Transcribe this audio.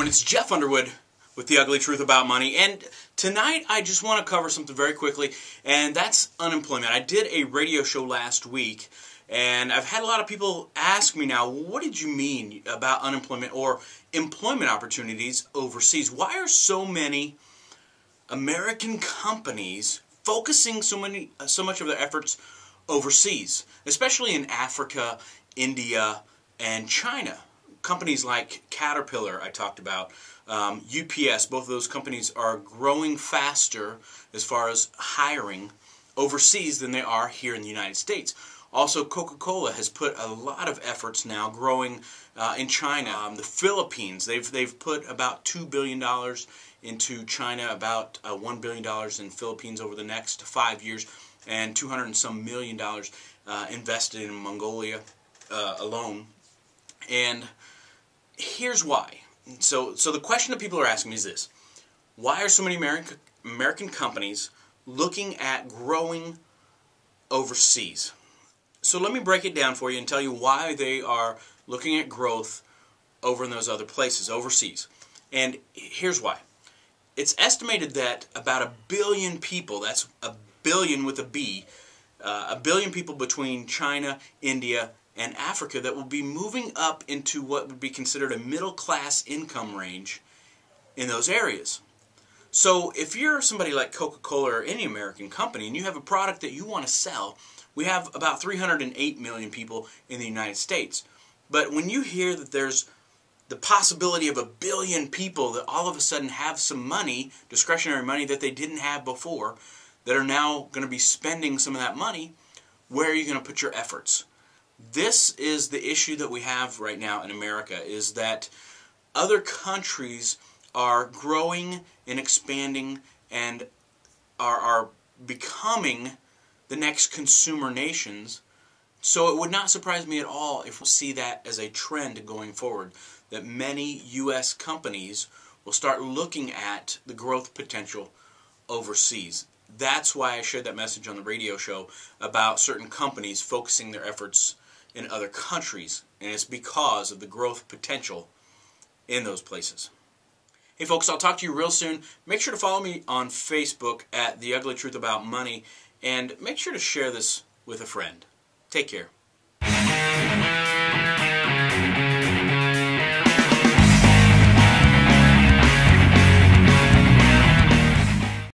everyone, it's Jeff Underwood with The Ugly Truth About Money, and tonight I just want to cover something very quickly, and that's unemployment. I did a radio show last week, and I've had a lot of people ask me now, what did you mean about unemployment or employment opportunities overseas? Why are so many American companies focusing so much of their efforts overseas, especially in Africa, India, and China? Companies like Caterpillar, I talked about, UPS, both of those companies are growing faster as far as hiring overseas than they are here in the United States. Also, Coca-Cola has put a lot of efforts now growing in China. The Philippines, they've put about $2 billion into China, about $1 billion in Philippines over the next 5 years, and $200 and some million invested in Mongolia alone. And here's why. So the question that people are asking me is this: why are so many American companies looking at growing overseas? So let me break it down for you and tell you why they are looking at growth over in those other places, overseas. And here's why. It's estimated that about 1 billion people, that's a billion with a B, 1 billion people between China, India, and Africa that will be moving up into what would be considered a middle-class income range in those areas. So if you're somebody like Coca-Cola or any American company and you have a product that you want to sell, we have about 308 million people in the United States. But when you hear that there's the possibility of 1 billion people that all of a sudden have some money, discretionary money that they didn't have before, that are now going to be spending some of that money, where are you going to put your efforts? This is the issue that we have right now in America, is that other countries are growing and expanding and are becoming the next consumer nations. So it would not surprise me at all if we see that as a trend going forward, that many U.S. companies will start looking at the growth potential overseas. That's why I shared that message on the radio show about certain companies focusing their efforts in other countries, and it's because of the growth potential in those places. Hey folks, I'll talk to you real soon. Make sure to follow me on Facebook at The Ugly Truth About Money, and make sure to share this with a friend. Take care.